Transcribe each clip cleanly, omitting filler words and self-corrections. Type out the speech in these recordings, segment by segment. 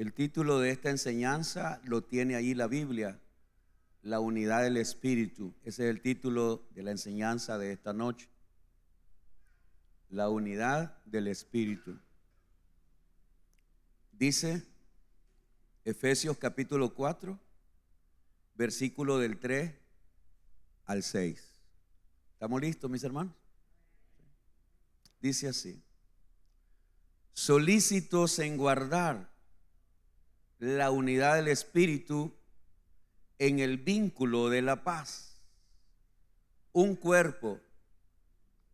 El título de esta enseñanza lo tiene ahí la Biblia, la unidad del Espíritu. Ese es el título de la enseñanza de esta noche. La unidad del Espíritu. Dice Efesios capítulo 4, versículo del 3 al 6. ¿Estamos listos, mis hermanos? Dice así: solícitos en guardar la unidad del Espíritu en el vínculo de la paz, un cuerpo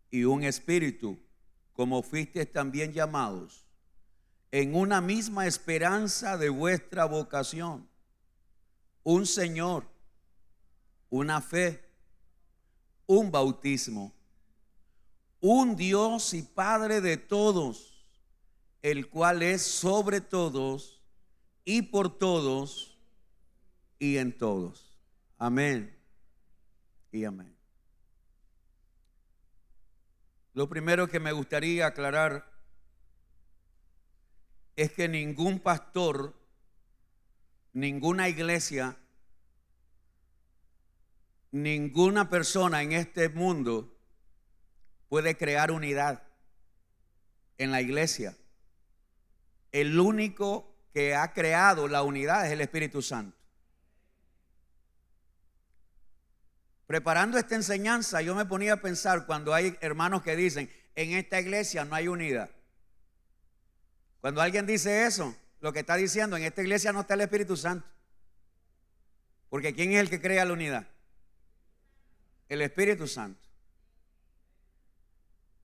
y un espíritu, como fuisteis también llamados, en una misma esperanza de vuestra vocación, un Señor, una fe, un bautismo, un Dios y Padre de todos, el cual es sobre todos y por todos y en todos. Amén y amén. Lo primero que me gustaría aclarar es que ningún pastor, ninguna iglesia, ninguna persona en este mundo puede crear unidad en la iglesia. El único que ha creado la unidad es el Espíritu Santo. Preparando esta enseñanza, yo me ponía a pensar cuando hay hermanos que dicen, en esta iglesia no hay unidad. Cuando alguien dice eso, lo que está diciendo, en esta iglesia no está el Espíritu Santo. Porque ¿quién es el que crea la unidad? El Espíritu Santo.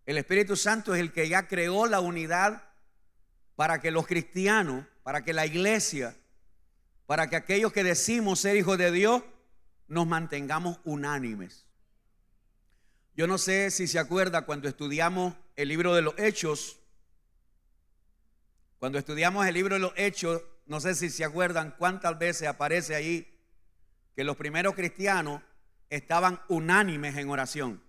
El Espíritu Santo es el que ya creó la unidad para que los cristianos, para que la iglesia, para que aquellos que decimos ser hijos de Dios, nos mantengamos unánimes. Yo no sé si se acuerda cuando estudiamos el libro de los Hechos. Cuando estudiamos el libro de los Hechos, no sé si se acuerdan cuántas veces aparece ahí que los primeros cristianos estaban unánimes en oración,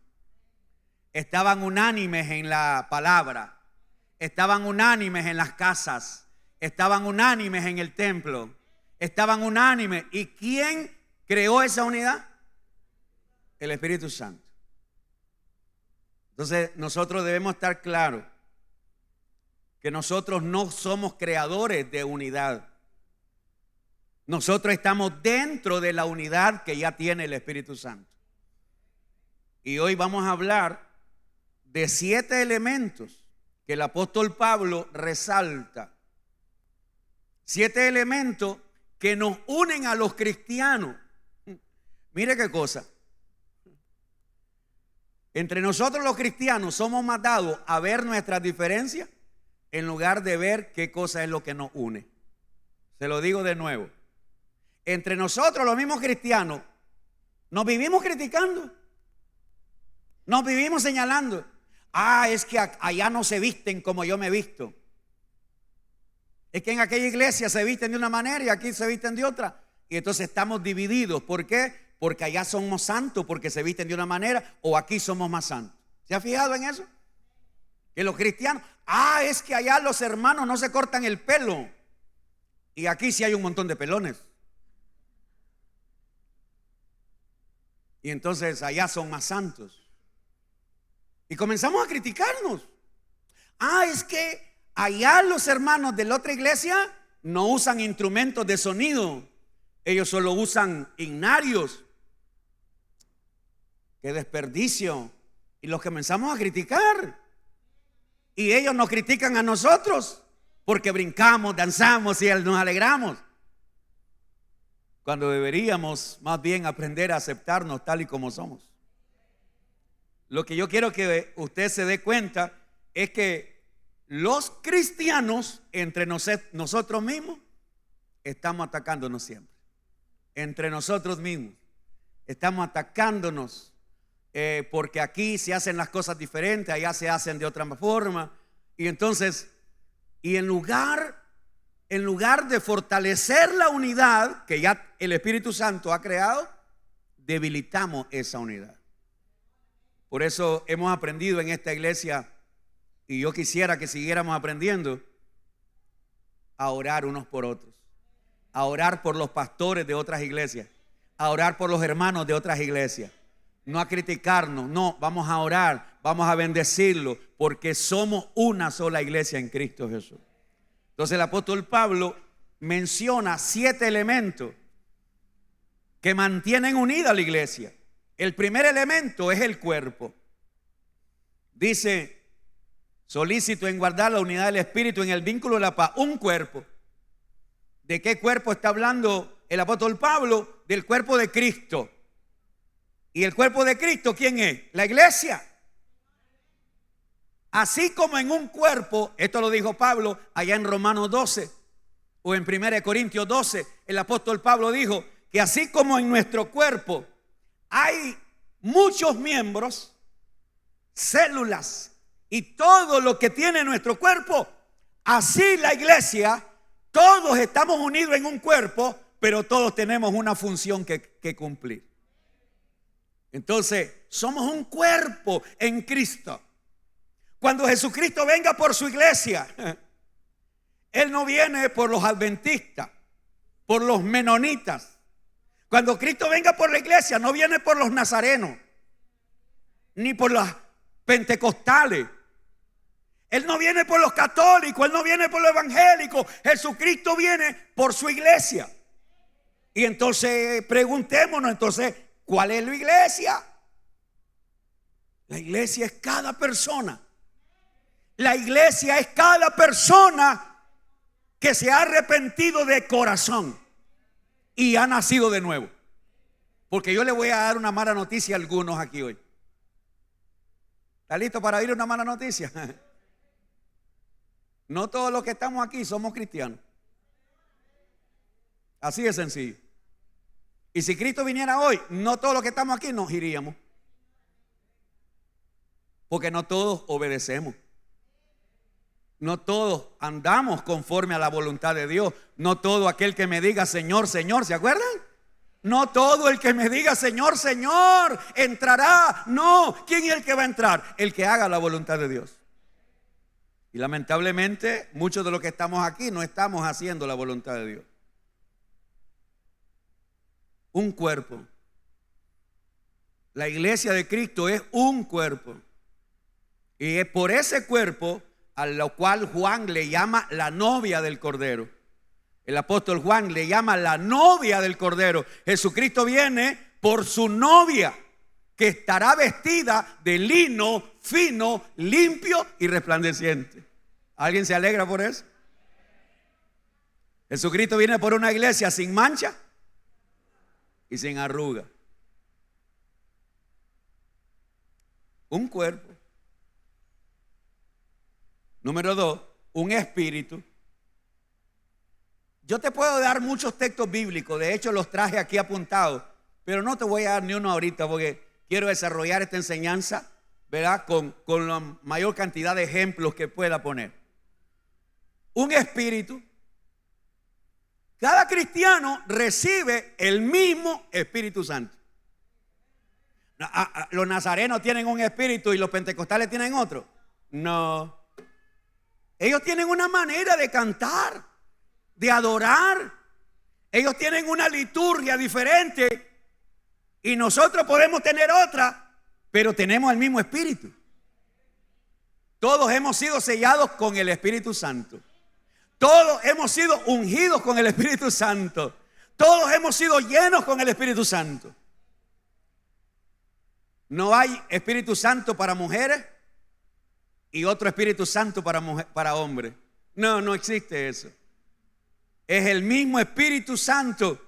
estaban unánimes en la palabra, estaban unánimes en las casas, estaban unánimes en el templo, estaban unánimes. ¿Y quién creó esa unidad? El Espíritu Santo. Entonces nosotros debemos estar claros que nosotros no somos creadores de unidad. Nosotros estamos dentro de la unidad que ya tiene el Espíritu Santo. Y hoy vamos a hablar de 7 elementos que el apóstol Pablo resalta. 7 elementos que nos unen a los cristianos. Mire qué cosa. Entre nosotros los cristianos somos más dados a ver nuestras diferencias en lugar de ver qué cosa es lo que nos une. Se lo digo de nuevo. Entre nosotros los mismos cristianos nos vivimos criticando, nos vivimos señalando. Es que allá no se visten como yo me visto. Es que en aquella iglesia se visten de una manera y aquí se visten de otra. Y entonces estamos divididos. ¿Por qué? Porque allá somos santos porque se visten de una manera, o aquí somos más santos. ¿Se ha fijado en eso? Que los cristianos, es que allá los hermanos no se cortan el pelo y aquí sí hay un montón de pelones. Y entonces allá son más santos. Y comenzamos a criticarnos. Es que allá los hermanos de la otra iglesia no usan instrumentos de sonido. Ellos solo usan himnarios. ¡Qué desperdicio! Y los comenzamos a criticar. Y ellos nos critican a nosotros porque brincamos, danzamos y nos alegramos. Cuando deberíamos más bien aprender a aceptarnos tal y como somos. Lo que yo quiero que usted se dé cuenta es que los cristianos entre nosotros mismos estamos atacándonos siempre. Entre nosotros mismos estamos atacándonos porque aquí se hacen las cosas diferentes, allá se hacen de otra forma. Y entonces, en lugar de fortalecer la unidad que ya el Espíritu Santo ha creado, debilitamos esa unidad. Por eso hemos aprendido en esta iglesia, y yo quisiera que siguiéramos aprendiendo, a orar unos por otros, a orar por los pastores de otras iglesias, a orar por los hermanos de otras iglesias, no a criticarnos, no, vamos a orar, vamos a bendecirlo, porque somos una sola iglesia en Cristo Jesús. Entonces el apóstol Pablo menciona 7 elementos que mantienen unida a la iglesia. El primer elemento es el cuerpo. Dice, solícito en guardar la unidad del espíritu en el vínculo de la paz. Un cuerpo. ¿De qué cuerpo está hablando el apóstol Pablo? Del cuerpo de Cristo. ¿Y el cuerpo de Cristo quién es? La iglesia. Así como en un cuerpo, esto lo dijo Pablo allá en Romanos 12 o en 1 Corintios 12, el apóstol Pablo dijo que así como en nuestro cuerpo hay muchos miembros, células y todo lo que tiene nuestro cuerpo, así la iglesia, todos estamos unidos en un cuerpo, pero todos tenemos una función que cumplir. Entonces, somos un cuerpo en Cristo. Cuando Jesucristo venga por su iglesia, Él no viene por los adventistas, por los menonitas. Cuando Cristo venga por la iglesia, no viene por los nazarenos, ni por los pentecostales. Él no viene por los católicos, Él no viene por los evangélicos. Jesucristo viene por su iglesia. Y entonces preguntémonos, entonces, ¿cuál es la iglesia? La iglesia es cada persona. La iglesia es cada persona que se ha arrepentido de corazón y ha nacido de nuevo. Porque yo le voy a dar una mala noticia a algunos aquí hoy. ¿Está listo para oír una mala noticia? No todos los que estamos aquí somos cristianos. Así de sencillo. Y si Cristo viniera hoy, no todos los que estamos aquí nos iríamos. Porque no todos obedecemos. No todos andamos conforme a la voluntad de Dios. No todo aquel que me diga Señor, Señor, ¿se acuerdan? No todo el que me diga Señor, Señor entrará. No, ¿quién es el que va a entrar? El que haga la voluntad de Dios. Y lamentablemente muchos de los que estamos aquí no estamos haciendo la voluntad de Dios. Un cuerpo. La iglesia de Cristo es un cuerpo. Y es por ese cuerpo a lo cual Juan le llama la novia del Cordero. El apóstol Juan le llama la novia del Cordero. Jesucristo viene por su novia, que estará vestida de lino fino, limpio y resplandeciente. ¿Alguien se alegra por eso? Jesucristo viene por una iglesia sin mancha y sin arruga. Un cuerpo. Número 2, un espíritu. Yo te puedo dar muchos textos bíblicos, de hecho los traje aquí apuntados, pero no te voy a dar ni uno ahorita porque quiero desarrollar esta enseñanza, ¿verdad? Con la mayor cantidad de ejemplos que pueda poner. Un espíritu. Cada cristiano recibe el mismo Espíritu Santo. ¿Los nazarenos tienen un espíritu y los pentecostales tienen otro? No. Ellos tienen una manera de cantar, de adorar. Ellos tienen una liturgia diferente y nosotros podemos tener otra, pero tenemos el mismo espíritu. Todos hemos sido sellados con el Espíritu Santo. Todos hemos sido ungidos con el Espíritu Santo. Todos hemos sido llenos con el Espíritu Santo. No hay Espíritu Santo para mujeres y otro Espíritu Santo para hombres. No, no existe eso. Es el mismo Espíritu Santo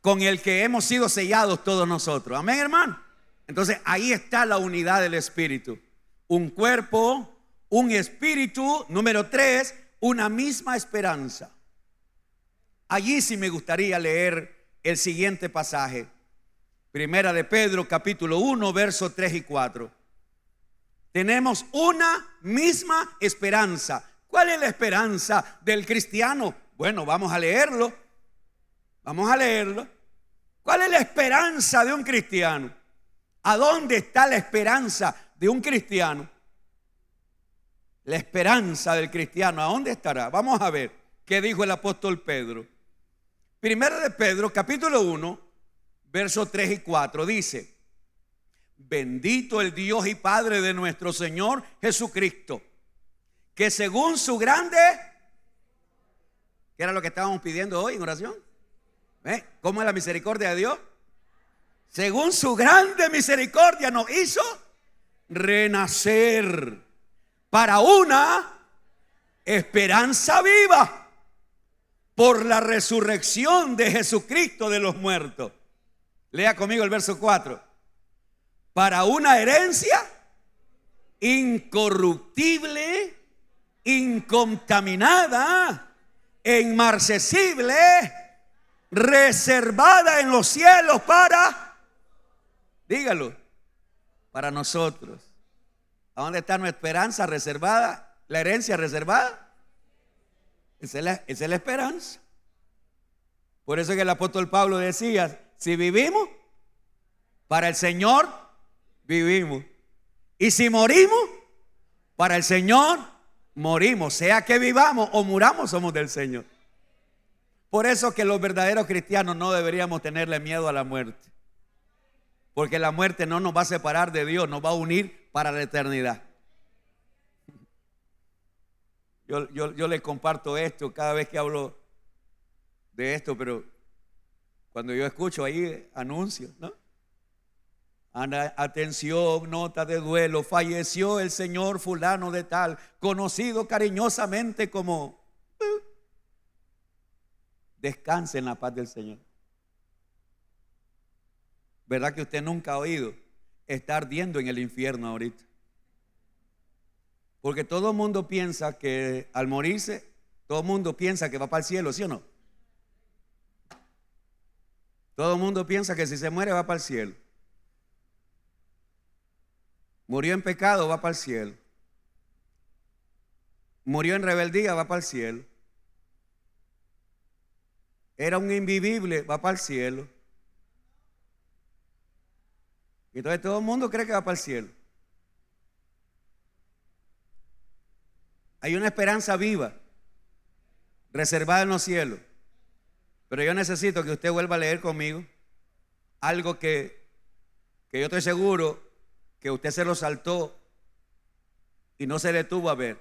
con el que hemos sido sellados todos nosotros. Amén, hermano. Entonces ahí está la unidad del Espíritu. Un cuerpo, un espíritu. Número 3, una misma esperanza. Allí sí me gustaría leer el siguiente pasaje. Primera de Pedro, capítulo 1, versos 3 y 4. Tenemos una misma esperanza. ¿Cuál es la esperanza del cristiano? Bueno, vamos a leerlo. Vamos a leerlo. ¿Cuál es la esperanza de un cristiano? ¿A dónde está la esperanza de un cristiano? La esperanza del cristiano, ¿a dónde estará? Vamos a ver. que dijo el apóstol Pedro. Primera de Pedro, capítulo 1, versos 3 y 4, dice: bendito el Dios y Padre de nuestro Señor Jesucristo, que según su grande, ¿qué era lo que estábamos pidiendo hoy en oración? ¿Cómo es la misericordia de Dios? Según su grande misericordia nos hizo renacer para una esperanza viva por la resurrección de Jesucristo de los muertos. Lea conmigo el verso 4. Para una herencia incorruptible, incontaminada e inmarcesible, reservada en los cielos para, dígalo, para nosotros. ¿A dónde está nuestra esperanza reservada? ¿La herencia reservada? Esa es la esperanza. Por eso que el apóstol Pablo decía: si vivimos, para el Señor vivimos, y si morimos, para el Señor morimos. Sea que vivamos o muramos, somos del Señor. Por eso que los verdaderos cristianos no deberíamos tenerle miedo a la muerte, porque la muerte no nos va a separar de Dios, nos va a unir para la eternidad. Yo le comparto esto cada vez que hablo de esto, pero cuando yo escucho ahí anuncios, ¿no? Atención, nota de duelo, falleció el señor fulano de tal, conocido cariñosamente como... Descanse en la paz del Señor. ¿Verdad que usted nunca ha oído? Está ardiendo en el infierno ahorita. Porque todo el mundo piensa que al morirse, todo el mundo piensa que va para el cielo, ¿sí o no? Todo el mundo piensa que si se muere va para el cielo. Murió en pecado, va para el cielo. Murió en rebeldía, va para el cielo. Era un invivible, va para el cielo. Entonces todo el mundo cree que va para el cielo. Hay una esperanza viva, reservada en los cielos. Pero yo necesito que usted vuelva a leer conmigo algo que yo estoy seguro que usted se lo saltó y no se detuvo a ver.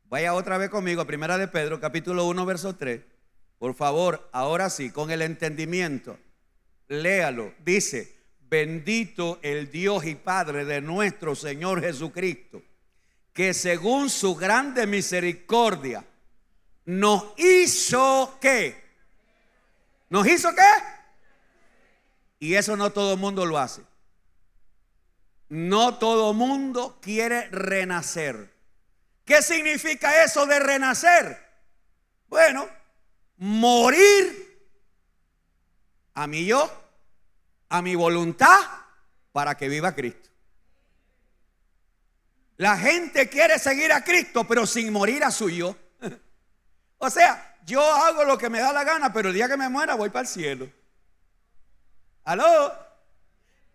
Vaya otra vez conmigo a Primera de Pedro, capítulo 1, verso 3. Por favor, ahora sí, con el entendimiento, léalo. Dice: bendito el Dios y Padre de nuestro Señor Jesucristo, que según su grande misericordia nos hizo ¿qué? ¿Nos hizo qué? Y eso no todo el mundo lo hace. No todo el mundo quiere renacer. ¿Qué significa eso de renacer? Bueno, morir a mi yo, a mi voluntad, para que viva Cristo. La gente quiere seguir a Cristo, pero sin morir a su yo. O sea, yo hago lo que me da la gana, pero el día que me muera voy para el cielo. ¿Aló?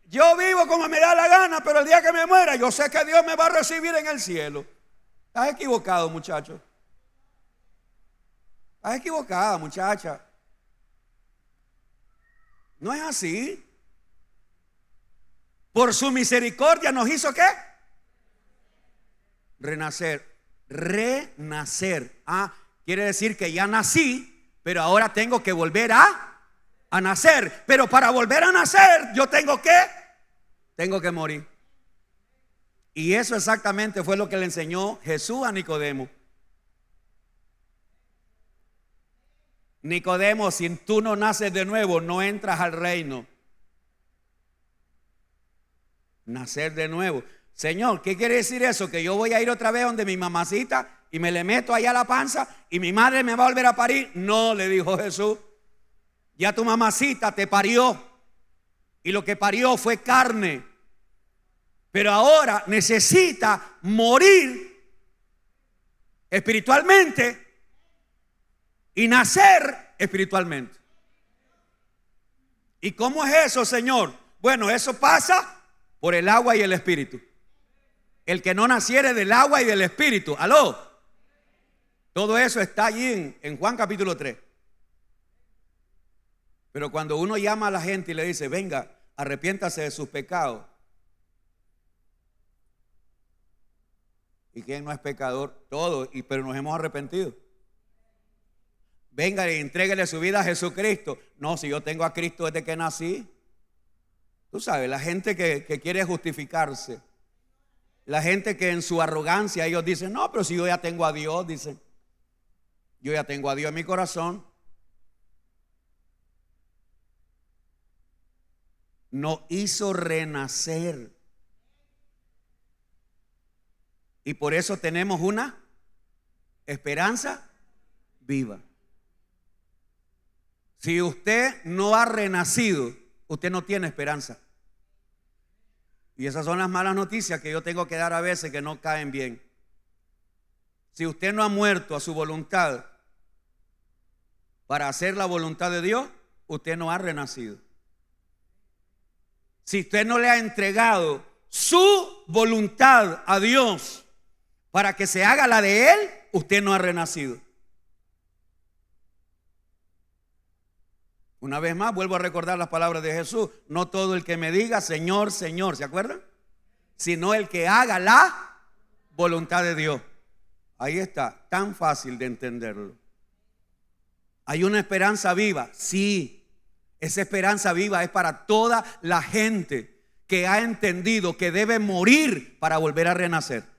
Yo vivo como me da la gana, pero el día que me muera yo sé que Dios me va a recibir en el cielo. Estás equivocado, muchacho. Estás equivocada, muchacha. No es así. Por su misericordia nos hizo ¿qué? Renacer. Renacer. Quiere decir que ya nací, pero ahora tengo que volver a nacer. Pero para volver a nacer yo tengo que morir. Y eso exactamente fue lo que le enseñó Jesús a Nicodemo. Nicodemo, si tú no naces de nuevo, no entras al reino. Nacer de nuevo. Señor, ¿qué quiere decir eso? Que yo voy a ir otra vez donde mi mamacita y me le meto allá a la panza y mi madre me va a volver a parir. No, le dijo Jesús. Ya tu mamacita te parió y lo que parió fue carne. Pero ahora necesita morir espiritualmente y nacer espiritualmente. ¿Y cómo es eso, Señor? Bueno, eso pasa por el agua y el espíritu. El que no naciere del agua y del espíritu, aló, Todo eso está allí en Juan capítulo 3. Pero cuando uno llama a la gente y le dice, venga, arrepiéntase de sus pecados. ¿Y quién no es pecador? Todos, pero nos hemos arrepentido. Venga y entréguele su vida a Jesucristo. No, si yo tengo a Cristo desde que nací. Tú sabes, la gente que quiere justificarse. La gente que en su arrogancia ellos dicen, no, pero si yo ya tengo a Dios, dicen. Yo ya tengo a Dios en mi corazón. Nos hizo renacer. Y por eso tenemos una esperanza viva. Si usted no ha renacido, usted no tiene esperanza. Y esas son las malas noticias que yo tengo que dar a veces que no caen bien. Si usted no ha muerto a su voluntad para hacer la voluntad de Dios, usted no ha renacido. Si usted no le ha entregado su voluntad a Dios para que se haga la de Él, usted no ha renacido. Una vez más, vuelvo a recordar las palabras de Jesús. No todo el que me diga, Señor, Señor, ¿se acuerdan? Sino el que haga la voluntad de Dios. Ahí está, tan fácil de entenderlo. ¿Hay una esperanza viva? Sí, esa esperanza viva es para toda la gente que ha entendido que debe morir para volver a renacer.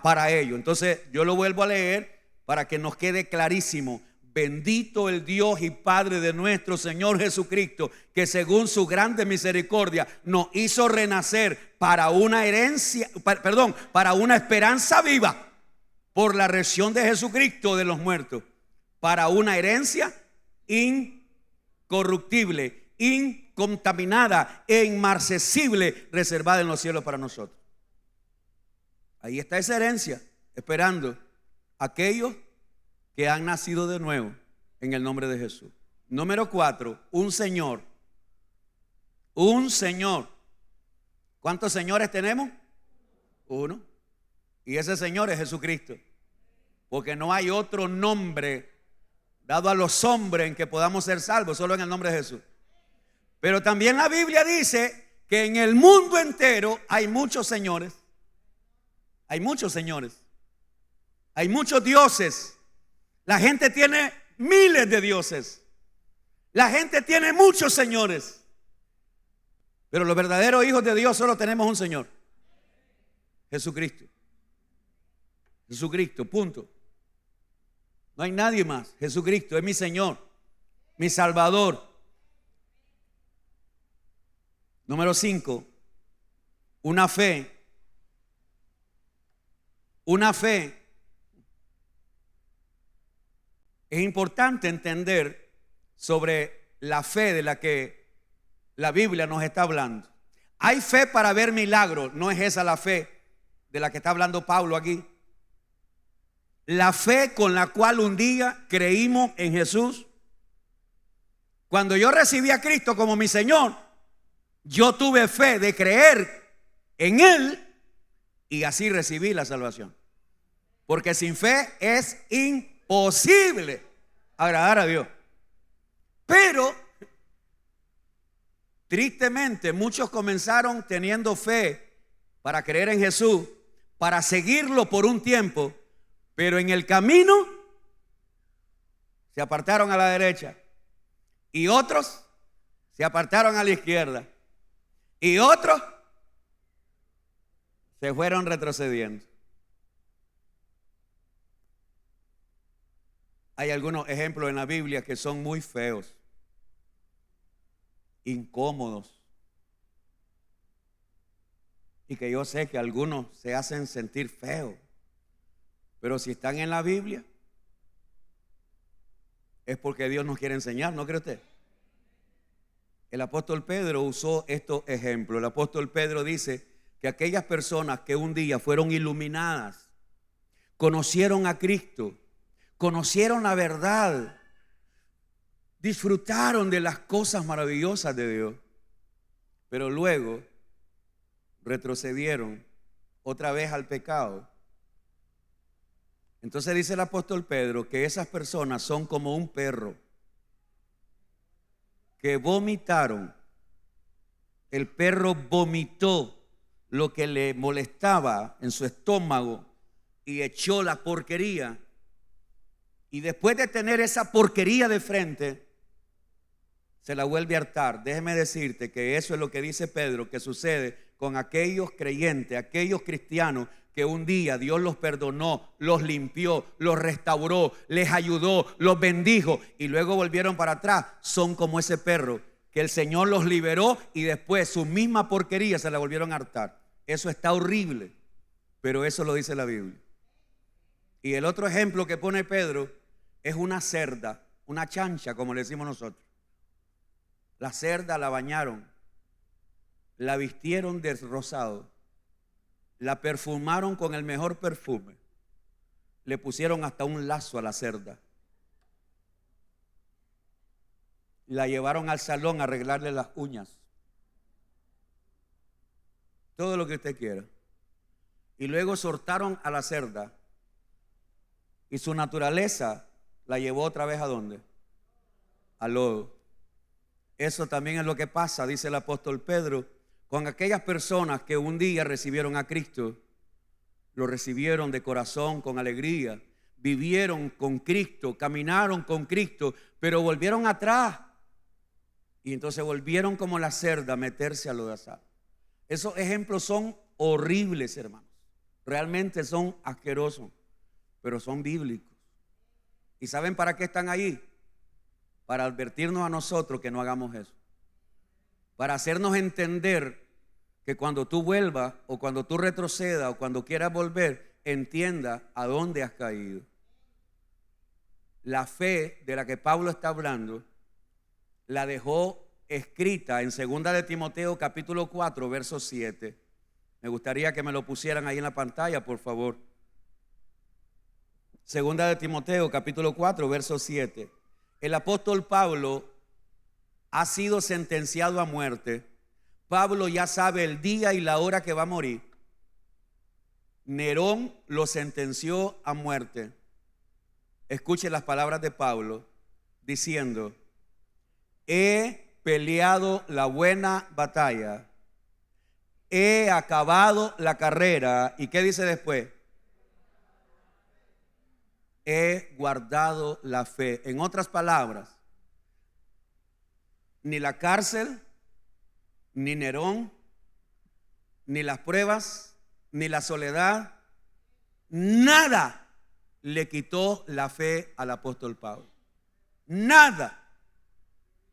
Para ello. Entonces yo lo vuelvo a leer para que nos quede clarísimo. Bendito el Dios y Padre de nuestro Señor Jesucristo, que según su grande misericordia nos hizo renacer para una herencia, para una esperanza viva por la resurrección de Jesucristo de los muertos, para una herencia incorruptible, incontaminada e inmarcesible, reservada en los cielos para nosotros. Ahí está esa herencia, esperando a aquellos que han nacido de nuevo en el nombre de Jesús. Número 4, un Señor. Un Señor. ¿Cuántos señores tenemos? Uno. Y ese Señor es Jesucristo. Porque no hay otro nombre dado a los hombres en que podamos ser salvos, solo en el nombre de Jesús. Pero también la Biblia dice que en el mundo entero hay muchos señores. Hay muchos señores. Hay muchos dioses. La gente tiene miles de dioses. La gente tiene muchos señores. Pero los verdaderos hijos de Dios solo tenemos un Señor. Jesucristo. Jesucristo, punto. No hay nadie más. Jesucristo es mi Señor, mi Salvador. Número 5. Una fe. Una fe. Es importante entender sobre la fe de la que la Biblia nos está hablando. Hay fe para ver milagros, no es esa la fe de la que está hablando Pablo aquí. La fe con la cual un día creímos en Jesús. Cuando yo recibí a Cristo como mi Señor, yo tuve fe de creer en Él y así recibí la salvación. Porque sin fe es imposible agradar a Dios. Pero tristemente muchos comenzaron teniendo fe para creer en Jesús, para seguirlo por un tiempo, pero en el camino se apartaron a la derecha y otros se apartaron a la izquierda y otros se fueron retrocediendo. Hay algunos ejemplos en la Biblia que son muy feos, incómodos, y que yo sé que algunos se hacen sentir feos, pero si están en la Biblia es porque Dios nos quiere enseñar, ¿no cree usted? El apóstol Pedro usó estos ejemplos. El apóstol Pedro dice que aquellas personas que un día fueron iluminadas, conocieron a Cristo, conocieron la verdad, disfrutaron de las cosas maravillosas de Dios, pero luego retrocedieron otra vez al pecado. Entonces dice el apóstol Pedro que esas personas son como un perro que vomitaron. El perro vomitó lo que le molestaba en su estómago y echó la porquería. Y después de tener esa porquería de frente, se la vuelve a hartar. Déjeme decirte que eso es lo que dice Pedro, que sucede con aquellos creyentes, aquellos cristianos que un día Dios los perdonó, los limpió, los restauró, les ayudó, los bendijo y luego volvieron para atrás. Son como ese perro que el Señor los liberó y después su misma porquería se la volvieron a hartar. Eso está horrible, pero eso lo dice la Biblia. Y el otro ejemplo que pone Pedro es una cerda, una chancha, como le decimos nosotros. La cerda la bañaron, la vistieron de rosado, la perfumaron con el mejor perfume, le pusieron hasta un lazo a la cerda, la llevaron al salón a arreglarle las uñas, todo lo que usted quiera, y luego soltaron a la cerda y su naturaleza la llevó otra vez ¿a dónde? Al lodo. Eso también es lo que pasa, dice el apóstol Pedro, con aquellas personas que un día recibieron a Cristo, lo recibieron de corazón, con alegría, vivieron con Cristo, caminaron con Cristo, pero volvieron atrás y entonces volvieron como la cerda a meterse a lodazal. Esos ejemplos son horribles, hermanos, realmente son asquerosos, pero son bíblicos. ¿Y saben para qué están ahí? Para advertirnos a nosotros que no hagamos eso, para hacernos entender que cuando tú vuelvas o cuando tú retrocedas o cuando quieras volver, entienda a dónde has caído. La fe de la que Pablo está hablando la dejó escrita en 2 de Timoteo capítulo 4 verso 7. Me gustaría que me lo pusieran ahí en la pantalla, por favor. 2 de Timoteo capítulo 4 verso 7. El apóstol Pablo ha sido sentenciado a muerte. Pablo ya sabe el día y la hora que va a morir. Nerón lo sentenció a muerte. Escuche las palabras de Pablo diciendo: he peleado la buena batalla, he acabado la carrera. ¿Y qué dice después? He guardado la fe. En otras palabras, ni la cárcel, ni Nerón, ni las pruebas, ni la soledad, nada le quitó la fe al apóstol Pablo. Nada.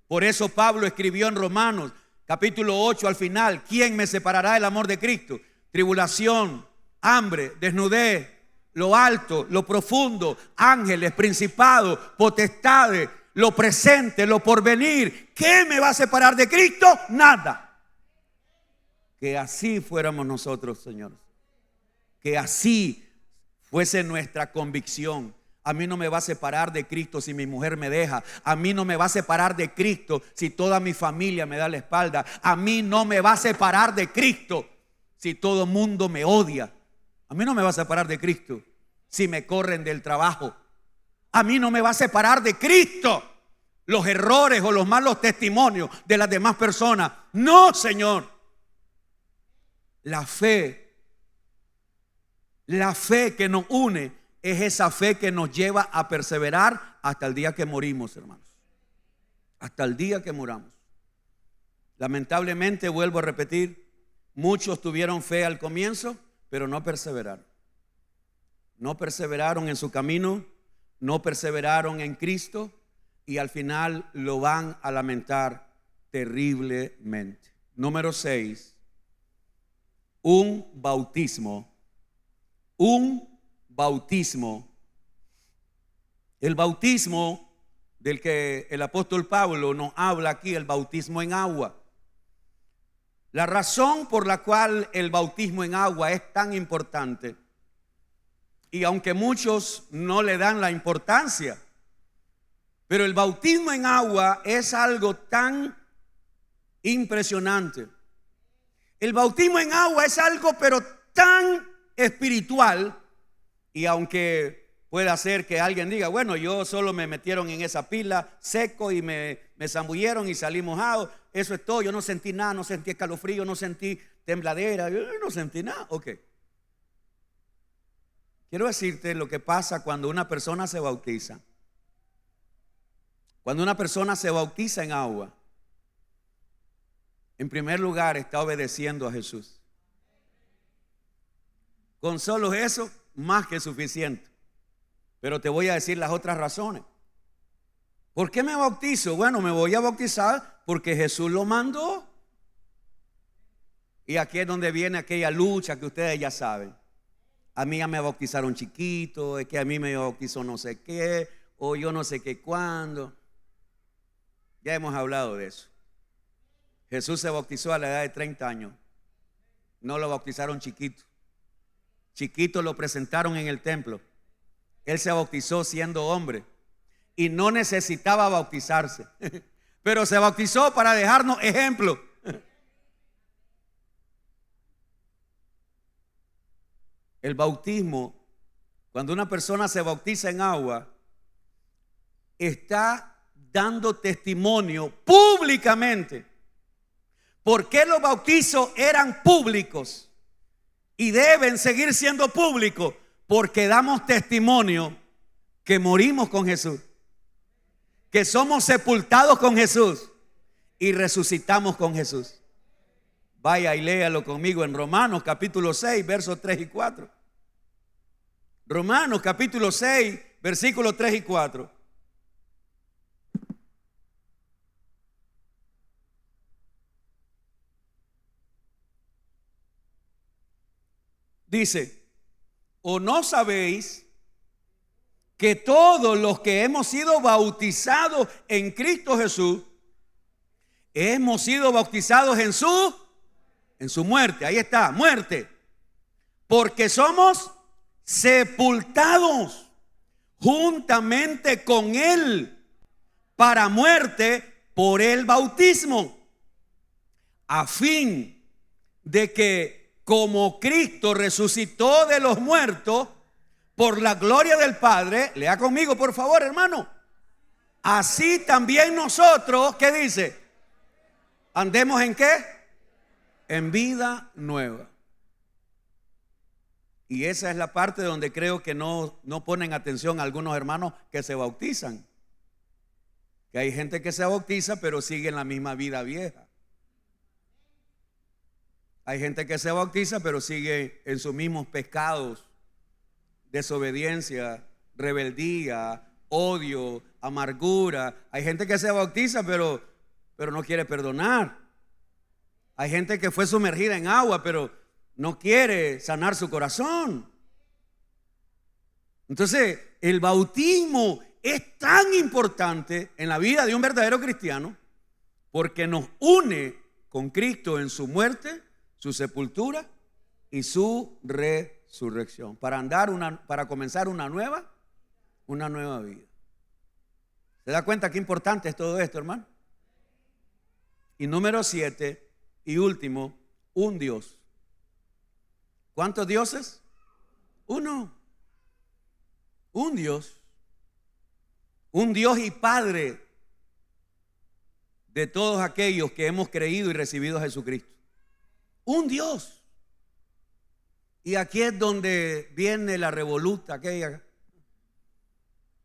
Por eso Pablo escribió en Romanos capítulo 8 al final: ¿quién me separará del amor de Cristo? Tribulación, hambre, desnudez, lo alto, lo profundo, ángeles, principados, potestades, lo presente, lo porvenir. ¿Qué me va a separar de Cristo? Nada. Que así fuéramos nosotros, señores. Que así fuese nuestra convicción. A mí no me va a separar de Cristo si mi mujer me deja. A mí no me va a separar de Cristo si toda mi familia me da la espalda. A mí no me va a separar de Cristo si todo el mundo me odia. A mí no me va a separar de Cristo si me corren del trabajo. A mí no me va a separar de Cristo los errores o los malos testimonios de las demás personas. No, Señor. La fe que nos une es esa fe que nos lleva a perseverar hasta el día que morimos, hermanos. Hasta el día que muramos. Lamentablemente, vuelvo a repetir, muchos tuvieron fe al comienzo, pero no perseveraron. No perseveraron en su camino, no perseveraron en Cristo y al final lo van a lamentar terriblemente. Número 6, un bautismo. Un bautismo. El bautismo del que el apóstol Pablo nos habla aquí, el bautismo en agua. La razón por la cual el bautismo en agua es tan importante, y aunque muchos no le dan la importancia, pero el bautismo en agua es algo tan impresionante. El bautismo en agua es algo pero tan espiritual, y aunque puede hacer que alguien diga, bueno, yo solo me metieron en esa pila seco y me zambulleron y salí mojado. Eso es todo, yo no sentí nada, no sentí escalofrío, no sentí tembladera, yo no sentí nada. Ok. Quiero decirte lo que pasa cuando una persona se bautiza. Cuando una persona se bautiza en agua, en primer lugar está obedeciendo a Jesús. Con solo eso, más que suficiente. Pero te voy a decir las otras razones. ¿Por qué me bautizo? Bueno, me voy a bautizar porque Jesús lo mandó. Y aquí es donde viene aquella lucha que ustedes ya saben. A mí ya me bautizaron chiquito, es que a mí me bautizó no sé qué, o yo no sé qué cuándo. Ya hemos hablado de eso. Jesús se bautizó a la edad de 30 años. No lo bautizaron chiquito. Chiquito lo presentaron en el templo. Él se bautizó siendo hombre y no necesitaba bautizarse, pero se bautizó para dejarnos ejemplo. El bautismo, cuando una persona se bautiza en agua, está dando testimonio públicamente. ¿Por qué los bautizos eran públicos y deben seguir siendo públicos? Porque damos testimonio que morimos con Jesús, que somos sepultados con Jesús y resucitamos con Jesús. Vaya y léalo conmigo en Romanos capítulo 6, versos 3 y 4. Romanos capítulo 6, versículos 3 y 4. Dice, ¿o no sabéis que todos los que hemos sido bautizados en Cristo Jesús, hemos sido bautizados en su muerte? Ahí está, muerte. Porque somos sepultados juntamente con Él para muerte por el bautismo, a fin de que como Cristo resucitó de los muertos por la gloria del Padre, lea conmigo por favor, hermano, así también nosotros, ¿qué dice? ¿Andemos en qué? En vida nueva. Y esa es la parte donde creo que no ponen atención a algunos hermanos que se bautizan. Que hay gente que se bautiza pero sigue en la misma vida vieja. Hay gente que se bautiza pero sigue en sus mismos pecados, desobediencia, rebeldía, odio, amargura. Hay gente que se bautiza pero no quiere perdonar. Hay gente que fue sumergida en agua pero no quiere sanar su corazón. Entonces, el bautismo es tan importante en la vida de un verdadero cristiano porque nos une con Cristo en su muerte, su sepultura y su resurrección, para comenzar una nueva vida. ¿Se da cuenta qué importante es todo esto, hermano? Y número 7 y último, un Dios. ¿Cuántos dioses? Uno. Un Dios. Un Dios y Padre de todos aquellos que hemos creído y recibido a Jesucristo. Un Dios. Y aquí es donde viene la revoluta aquella,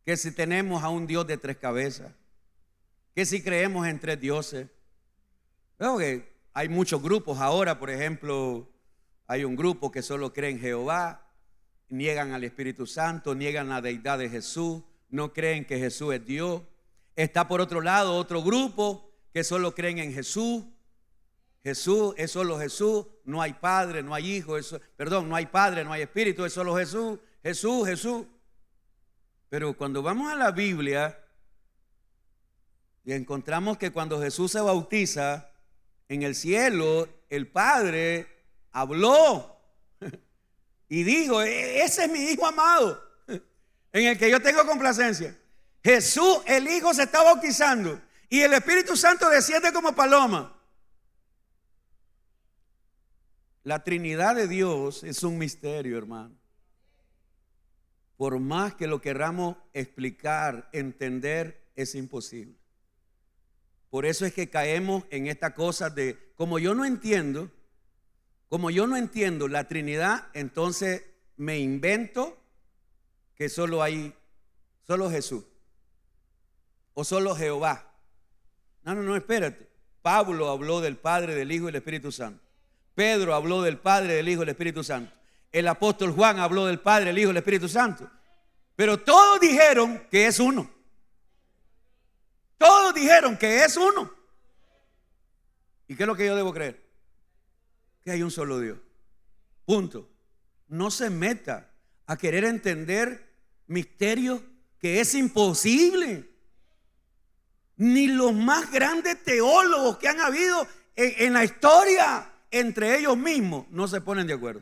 que si tenemos a un Dios de 3 cabezas, que si creemos en 3 dioses. Veo que hay muchos grupos ahora, por ejemplo, hay un grupo que solo cree en Jehová, niegan al Espíritu Santo, niegan la deidad de Jesús, no creen que Jesús es Dios. Está por otro lado otro grupo que solo creen en Jesús. Jesús es solo Jesús, no hay Padre, no hay Hijo, no hay Padre, no hay Espíritu, es solo Jesús, Jesús, Jesús. Pero cuando vamos a la Biblia y encontramos que cuando Jesús se bautiza en el cielo, el Padre habló y dijo: ese es mi Hijo amado, en el que yo tengo complacencia. Jesús, el Hijo, se está bautizando y el Espíritu Santo desciende como paloma. La Trinidad de Dios es un misterio, hermano. por más que lo queramos explicar, entender, es imposible. Por eso es que caemos en esta cosa de, como yo no entiendo la Trinidad, entonces me invento que solo Jesús o solo Jehová. No, espérate. Pablo habló del Padre, del Hijo y del Espíritu Santo. Pedro habló del Padre, del Hijo y del Espíritu Santo. El apóstol Juan habló del Padre, el Hijo y el Espíritu Santo. Pero todos dijeron que es uno. Todos dijeron que es uno. ¿Y qué es lo que yo debo creer? Que hay un solo Dios. Punto. No se meta a querer entender misterios que es imposible. Ni los más grandes teólogos que han habido en la historia, entre ellos mismos, no se ponen de acuerdo.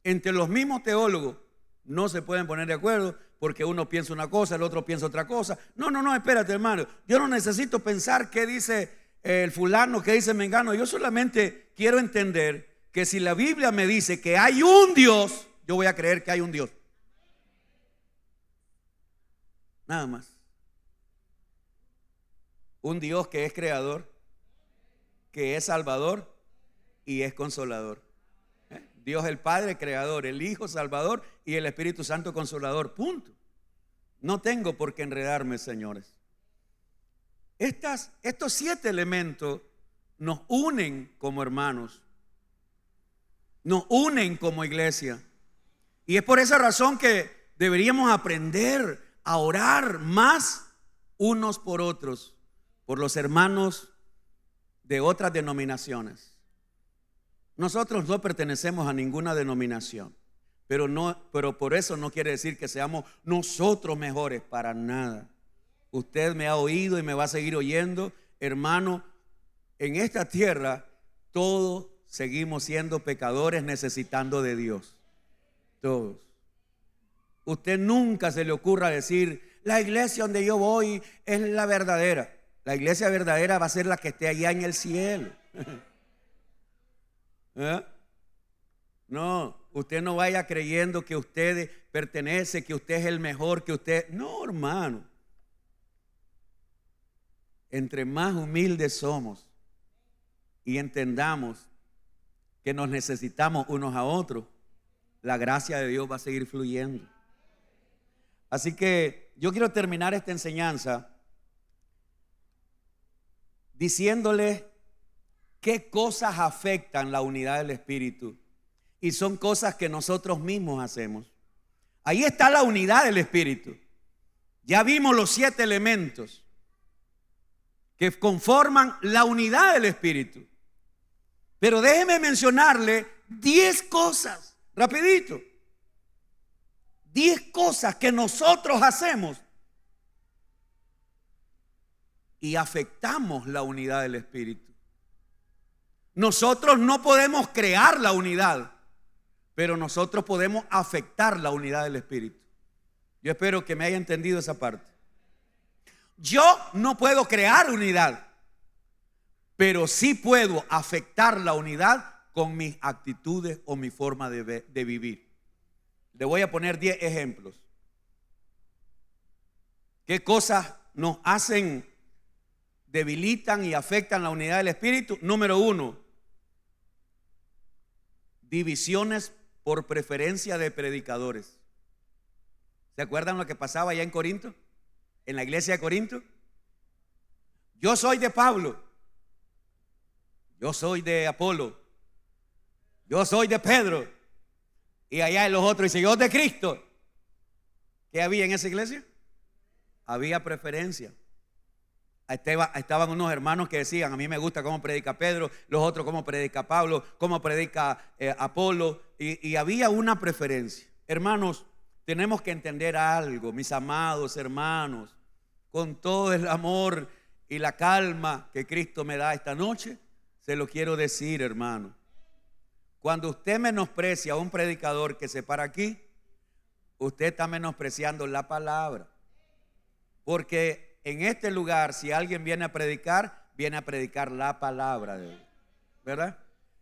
Entre los mismos teólogos no se pueden poner de acuerdo porque uno piensa una cosa, el otro piensa otra cosa. No, espérate, hermano. Yo no necesito pensar qué dice el fulano, qué dice Mengano. Yo solamente quiero entender que si la Biblia me dice que hay un Dios, yo voy a creer que hay un Dios. Nada más. Un Dios que es creador, que es salvador y es consolador. Dios el Padre creador, el Hijo salvador y el Espíritu Santo consolador. Punto. No tengo por qué enredarme, señores. Estos 7 elementos nos unen como hermanos, nos unen como iglesia. Y es por esa razón que deberíamos aprender a orar más unos por otros, por los hermanos de otras denominaciones. Nosotros no pertenecemos a ninguna denominación, pero por eso no quiere decir que seamos nosotros mejores, para nada. Usted me ha oído y me va a seguir oyendo, hermano. En esta tierra todos seguimos siendo pecadores necesitando de Dios. Todos. Usted nunca se le ocurra decir, la iglesia donde yo voy es la verdadera. La iglesia verdadera va a ser la que esté allá en el cielo. No, usted no vaya creyendo que usted pertenece, que usted es el mejor, que usted... No, hermano. Entre más humildes somos y entendamos que nos necesitamos unos a otros, la gracia de Dios va a seguir fluyendo. Así que yo quiero terminar esta enseñanza diciéndoles qué cosas afectan la unidad del Espíritu. Y son cosas que nosotros mismos hacemos. Ahí está la unidad del Espíritu. Ya vimos los 7 elementos que conforman la unidad del Espíritu. Pero déjeme mencionarle 10 cosas, rapidito. 10 cosas que nosotros hacemos y afectamos la unidad del Espíritu. Nosotros no podemos crear la unidad, pero nosotros podemos afectar la unidad del Espíritu. Yo espero que me haya entendido esa parte. Yo no puedo crear unidad, pero sí puedo afectar la unidad con mis actitudes o mi forma de vivir. Le voy a poner 10 ejemplos. ¿Qué cosas nos hacen, debilitan y afectan la unidad del Espíritu? Número 1, divisiones por preferencia de predicadores. ¿Se acuerdan lo que pasaba allá en Corinto? En la iglesia de Corinto. Yo soy de Pablo. Yo soy de Apolo. Yo soy de Pedro. Y allá en los otros dicen, yo de Cristo. ¿Qué había en esa iglesia? Había preferencia. Estaban unos hermanos que decían, a mí me gusta cómo predica Pedro, los otros cómo predica Pablo, cómo predica Apolo, y había una preferencia. Hermanos, tenemos que entender algo, mis amados hermanos, con todo el amor y la calma que Cristo me da esta noche, se lo quiero decir, hermano. Cuando usted menosprecia a un predicador que se para aquí, usted está menospreciando la palabra. Porque en este lugar, si alguien viene a predicar la palabra de Dios, ¿verdad?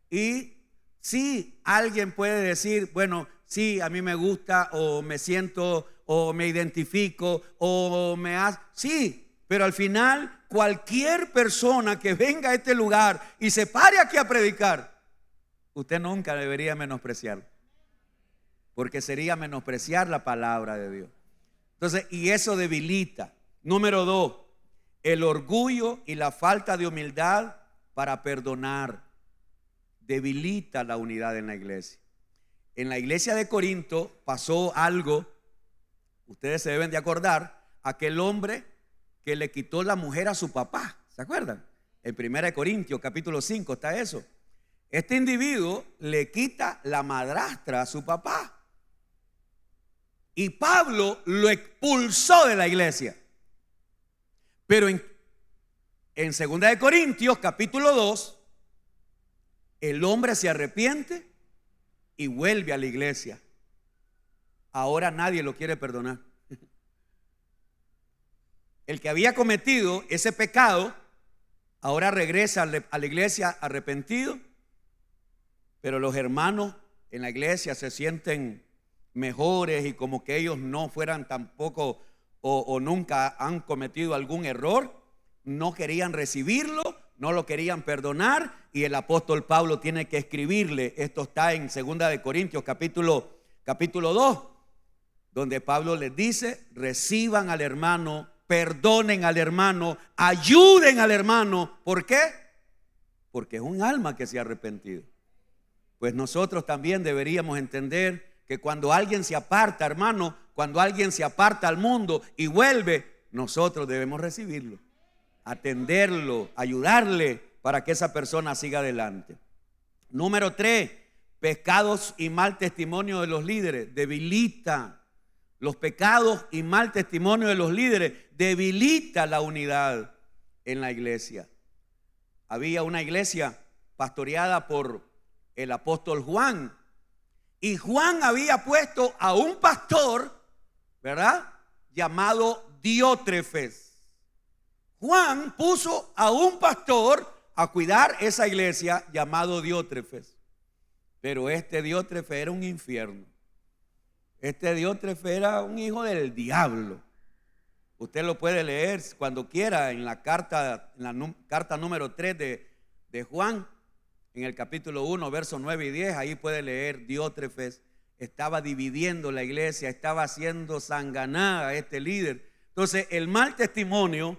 Y sí, alguien puede decir, bueno, sí, a mí me gusta o me siento o me identifico o me hace, sí, pero al final cualquier persona que venga a este lugar y se pare aquí a predicar, usted nunca debería menospreciar, porque sería menospreciar la palabra de Dios. Entonces, y eso debilita. Número 2, el orgullo y la falta de humildad para perdonar debilita la unidad en la iglesia. En la iglesia de Corinto pasó algo, ustedes se deben de acordar, aquel hombre que le quitó la mujer a su papá, ¿se acuerdan? En 1 Corintios capítulo 5 está eso. Este individuo le quita la madrastra a su papá y Pablo lo expulsó de la iglesia. Pero en 2 Corintios capítulo 2, el hombre se arrepiente y vuelve a la iglesia. Ahora nadie lo quiere perdonar. El que había cometido ese pecado ahora regresa a la iglesia arrepentido, pero los hermanos en la iglesia se sienten mejores y como que ellos no fueran tampoco o nunca han cometido algún error, no querían recibirlo, no lo querían perdonar, y el apóstol Pablo tiene que escribirle. Esto está en 2 Corintios capítulo 2, donde Pablo les dice: reciban al hermano, perdonen al hermano, ayuden al hermano. ¿Por qué? Porque es un alma que se ha arrepentido. Pues nosotros también deberíamos entender que cuando alguien se aparta, hermano, cuando alguien se aparta al mundo y vuelve, nosotros debemos recibirlo, atenderlo, ayudarle para que esa persona siga adelante. Número 3, pecados y mal testimonio de los líderes debilita. Los pecados y mal testimonio de los líderes debilita la unidad en la iglesia. Había una iglesia pastoreada por el apóstol Juan, y Juan había puesto a un pastor, ¿verdad?, llamado Diótrefes. Juan puso a un pastor a cuidar esa iglesia llamado Diótrefes. Pero este Diótrefes era un infierno. Este Diótrefes era un hijo del diablo. Usted lo puede leer cuando quiera en la carta número 3 de Juan, en el capítulo 1, versos 9 y 10. Ahí puede leer. Diótrefes estaba dividiendo la iglesia, estaba haciendo sanganada a este líder. Entonces, el mal testimonio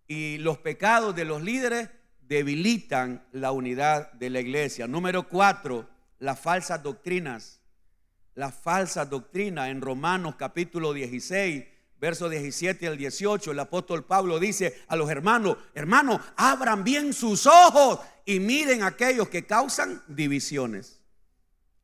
y los pecados de los líderes debilitan la unidad de la iglesia. Número 4, las falsas doctrinas. Las falsas doctrinas. En Romanos capítulo 16, versos 17 al 18, el apóstol Pablo dice a los hermanos: hermanos, abran bien sus ojos y miren aquellos que causan divisiones.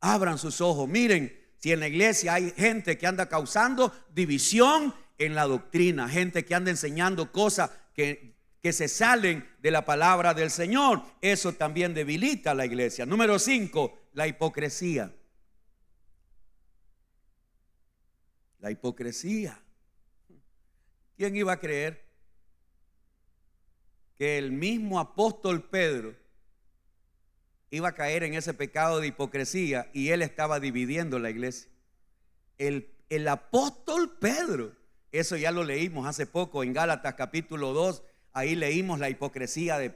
Abran sus ojos, miren si en la iglesia hay gente que anda causando división en la doctrina, gente que anda enseñando cosas que se salen de la palabra del Señor. Eso también debilita a la iglesia. Número 5, la hipocresía. La hipocresía. ¿Quién iba a creer que el mismo apóstol Pedro iba a caer en ese pecado de hipocresía y él estaba dividiendo la iglesia? El apóstol Pedro, eso ya lo leímos hace poco en Gálatas capítulo 2, ahí leímos la hipocresía de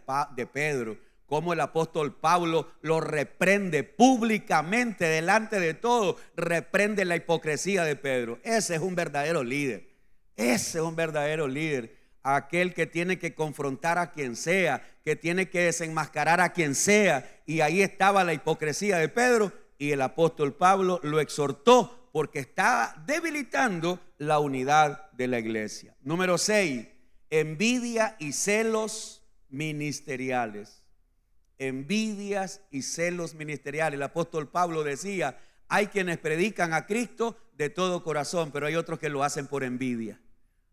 Pedro, cómo el apóstol Pablo lo reprende públicamente delante de todos, reprende la hipocresía de Pedro. Ese es un verdadero líder, ese es un verdadero líder. Aquel que tiene que confrontar a quien sea, que tiene que desenmascarar a quien sea. Y ahí estaba la hipocresía de Pedro, y el apóstol Pablo lo exhortó porque estaba debilitando la unidad de la iglesia. Número 6, envidia y celos ministeriales. Envidias y celos ministeriales. El apóstol Pablo decía: hay quienes predican a Cristo de todo corazón, pero hay otros que lo hacen por envidia.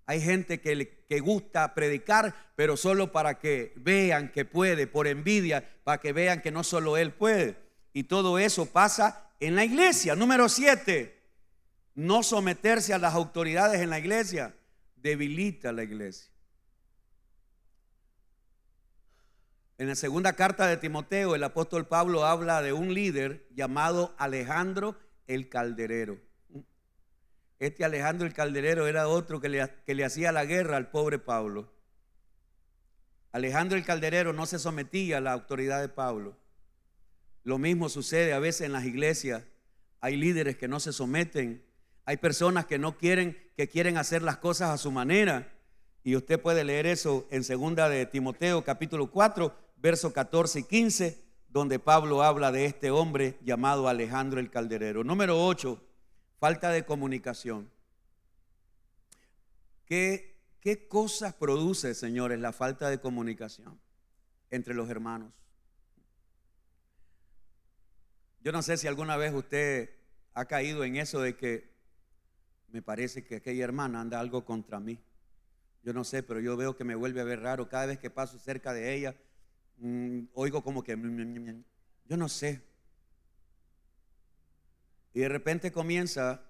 Hay gente que gusta predicar, pero solo para que vean que puede, por envidia, para que vean que no solo él puede. Y todo eso pasa en la iglesia. Número 7, no someterse a las autoridades en la iglesia debilita la iglesia. En la segunda carta de Timoteo, el apóstol Pablo habla de un líder llamado Alejandro el Calderero. Este Alejandro el Calderero era otro que le hacía la guerra al pobre Pablo. Alejandro el Calderero no se sometía a la autoridad de Pablo. Lo mismo sucede a veces en las iglesias. Hay líderes que no se someten. Hay personas que quieren hacer las cosas a su manera. Y usted puede leer eso en 2 de Timoteo capítulo 4, versos 14 y 15, donde Pablo habla de este hombre llamado Alejandro el Calderero. Número 8, falta de comunicación. ¿Qué cosas produce, señores, la falta de comunicación entre los hermanos? Yo no sé si alguna vez usted ha caído en eso de que me parece que aquella hermana anda algo contra mí. Yo no sé, pero yo veo que me vuelve a ver raro. Cada vez que paso cerca de ella, oigo como que yo no sé. Y de repente comienza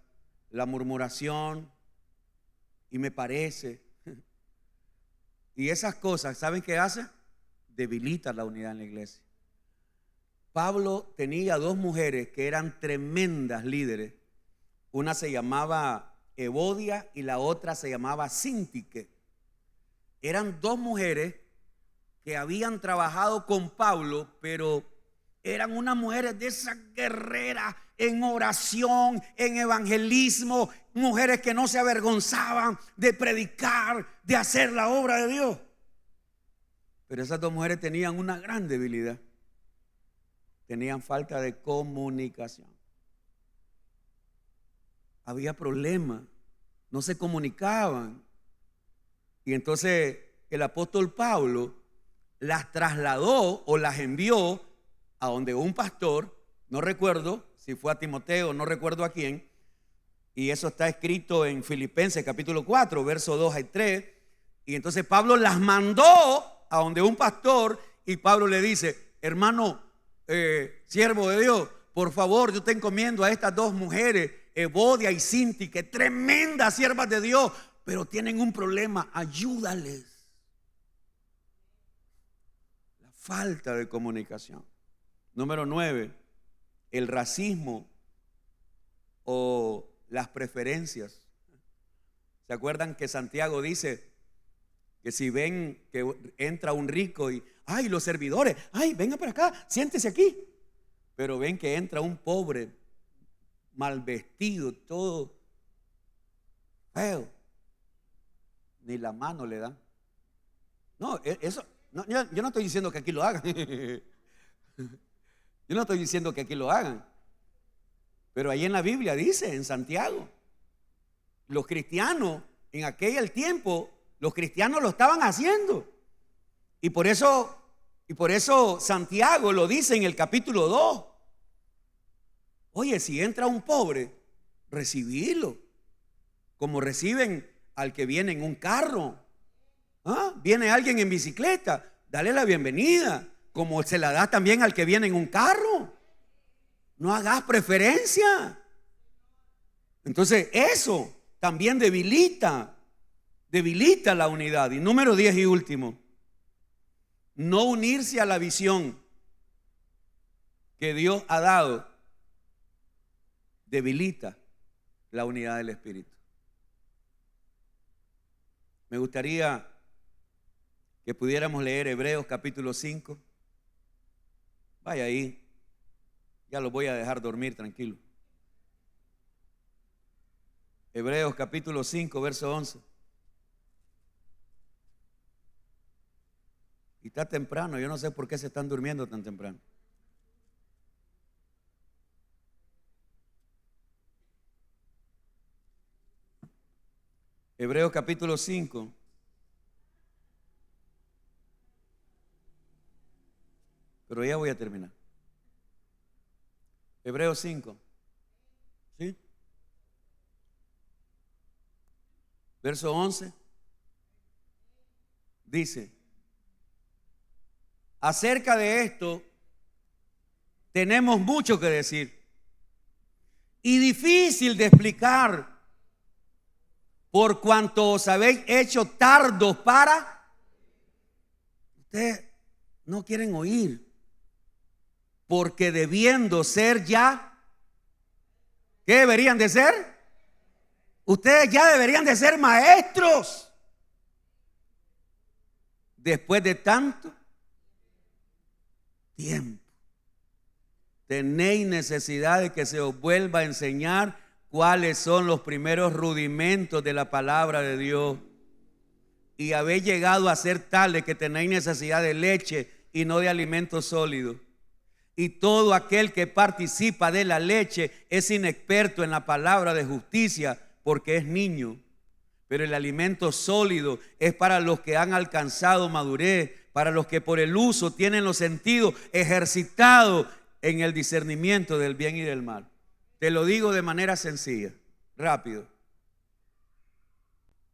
la murmuración y me parece. Y esas cosas, ¿saben qué hace? Debilita la unidad en la iglesia. Pablo tenía 2 mujeres que eran tremendas líderes. Una se llamaba Evodia y la otra se llamaba Síntique. Eran 2 mujeres que habían trabajado con Pablo, pero eran unas mujeres de esas guerreras en oración, en evangelismo, mujeres que no se avergonzaban de predicar, de hacer la obra de Dios. Pero esas 2 mujeres tenían una gran debilidad. Tenían falta de comunicación. Había problemas, no se comunicaban. Y entonces el apóstol Pablo las trasladó o las envió a donde un pastor, no recuerdo si fue a Timoteo, no recuerdo a quién, y eso está escrito en Filipenses capítulo 4, versos 2 y 3, y entonces Pablo las mandó a donde un pastor, y Pablo le dice: hermano, siervo de Dios, por favor, yo te encomiendo a estas 2 mujeres, Evodia y Síntique, tremendas siervas de Dios, pero tienen un problema, ayúdales. La falta de comunicación. Número 9, el racismo o las preferencias. ¿Se acuerdan que Santiago dice que si ven que entra un rico y ay, los servidores, ay, venga para acá, siéntese aquí? Pero ven que entra un pobre, mal vestido, todo feo, ni la mano le dan. No, eso, no, yo no estoy diciendo que aquí lo hagan. Yo no estoy diciendo que aquí lo hagan. Pero ahí en la Biblia dice, en Santiago, los cristianos en aquel tiempo, los cristianos lo estaban haciendo. Y por eso Santiago lo dice en el capítulo 2. Oye, si entra un pobre, recibirlo como reciben al que viene en un carro. Viene alguien en bicicleta, dale la bienvenida, como se la da también al que viene en un carro. No hagas preferencia. Entonces eso también debilita la unidad. Y número 10 y último, no unirse a la visión que Dios ha dado debilita la unidad del Espíritu. Me gustaría que pudiéramos leer Hebreos capítulo 5. Vaya ahí, ya los voy a dejar dormir tranquilo. Hebreos capítulo 5, verso 11. Y está temprano, yo no sé por qué se están durmiendo tan temprano. Hebreos capítulo 5. Pero ya voy a terminar. Hebreos 5. ¿Sí? Verso 11. Dice: acerca de esto tenemos mucho que decir y difícil de explicar, por cuanto os habéis hecho tardos para. Ustedes no quieren oír, porque debiendo ser ya ¿Qué deberían de ser? Ustedes ya deberían de ser maestros. Después de tanto tiempo, tenéis necesidad de que se os vuelva a enseñar cuáles son los primeros rudimentos de la palabra de Dios. Y habéis llegado a ser tales que tenéis necesidad de leche y no de alimento sólido. Y todo aquel que participa de la leche es inexperto en la palabra de justicia porque es niño. Pero el alimento sólido es para los que han alcanzado madurez, para los que por el uso tienen los sentidos ejercitados en el discernimiento del bien y del mal. Te lo digo de manera sencilla, rápido.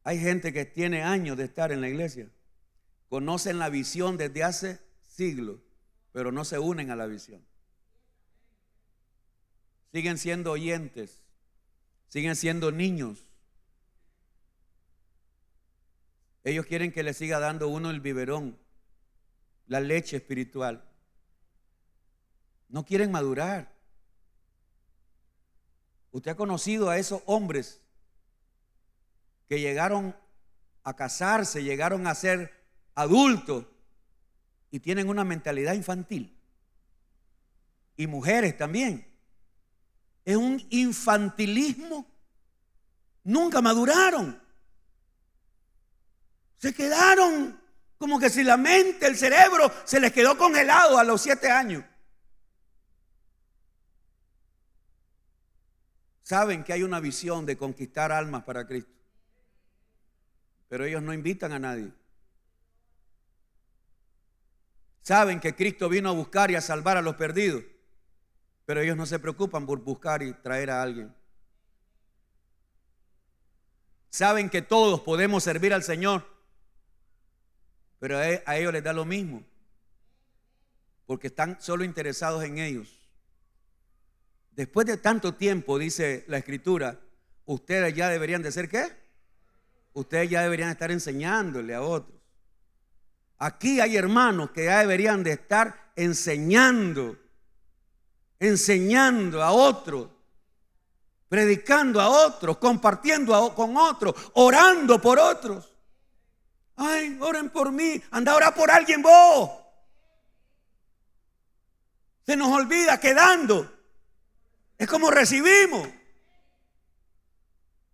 Hay gente que tiene años de estar en la iglesia, conocen la visión desde hace siglos, pero no se unen a la visión. Siguen siendo oyentes, siguen siendo niños. Ellos quieren que le siga dando uno el biberón, la leche espiritual. No quieren madurar. Usted ha conocido a esos hombres que llegaron a casarse, llegaron a ser adultos y tienen una mentalidad infantil. Y mujeres también. Es un infantilismo. Nunca maduraron. Se quedaron como que si la mente, el cerebro se les quedó congelado a los 7 años. Saben que hay una visión de conquistar almas para Cristo, pero ellos no invitan a nadie. Saben que Cristo vino a buscar y a salvar a los perdidos, pero ellos no se preocupan por buscar y traer a alguien. Saben que todos podemos servir al Señor, pero a ellos les da lo mismo, porque están solo interesados en ellos. Después de tanto tiempo, dice la Escritura, ustedes ya deberían de ser ¿qué? Ustedes ya deberían estar enseñándole a otros. Aquí hay hermanos que ya deberían de estar enseñando a otros, predicando a otros, compartiendo con otros, orando por otros. Ay, oren por mí, anda a orar por alguien vos. Se nos olvida quedando. Es como recibimos.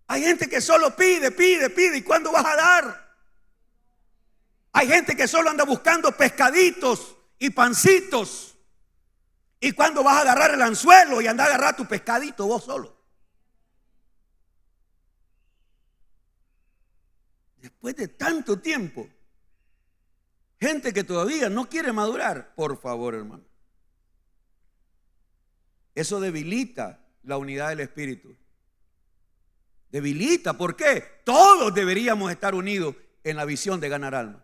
Hay gente que solo pide. ¿Y cuándo vas a dar? Hay gente que solo anda buscando pescaditos y pancitos. ¿Y cuándo vas a agarrar el anzuelo y anda a agarrar tu pescadito vos solo? Después de tanto tiempo, gente que todavía no quiere madurar. Por favor, hermano. Eso debilita la unidad del Espíritu. Debilita, ¿por qué? Todos deberíamos estar unidos en la visión de ganar almas.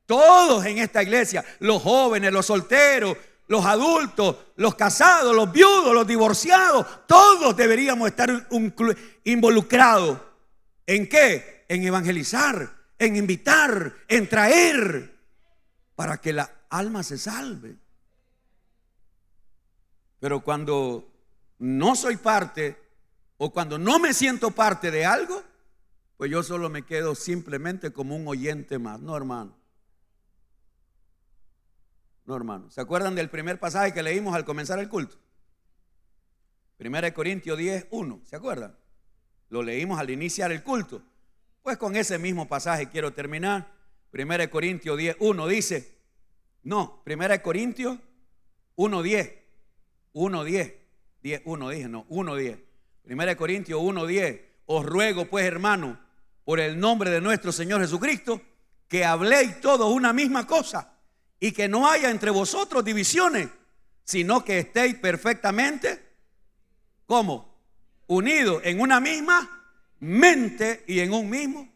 Todos en esta iglesia, los jóvenes, los solteros, los adultos, los casados, los viudos, los divorciados, todos deberíamos estar involucrados. ¿En qué? En evangelizar, en invitar, en traer, para que la alma se salve. Pero cuando no soy parte o cuando no me siento parte de algo, pues yo solo me quedo simplemente como un oyente más. No, hermano. No, hermano. ¿Se acuerdan del primer pasaje que leímos al comenzar el culto? 1 Corintios 10, 1. ¿Se acuerdan? Lo leímos al iniciar el culto. Pues con ese mismo pasaje quiero terminar. 1 Corintios 10, 1 dice, no, 1 Corintios 1, 10. 1:10, 10:1 dije, no, 1:10. 1 Corintios 1:10. Os ruego pues, hermano, por el nombre de nuestro Señor Jesucristo, que habléis todos una misma cosa y que no haya entre vosotros divisiones, sino que estéis perfectamente, ¿cómo? Unidos en una misma mente y en un mismo.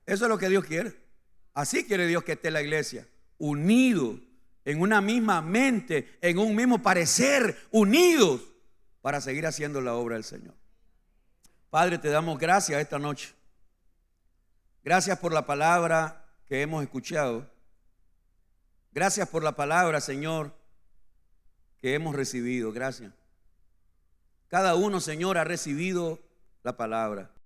Eso es lo que Dios quiere. Así quiere Dios que esté la iglesia, unidos en una misma mente, en un mismo parecer, unidos para seguir haciendo la obra del Señor. Padre, te damos gracias esta noche. Gracias por la palabra que hemos escuchado. Gracias por la palabra, Señor, que hemos recibido. Gracias. Cada uno, Señor, ha recibido la palabra.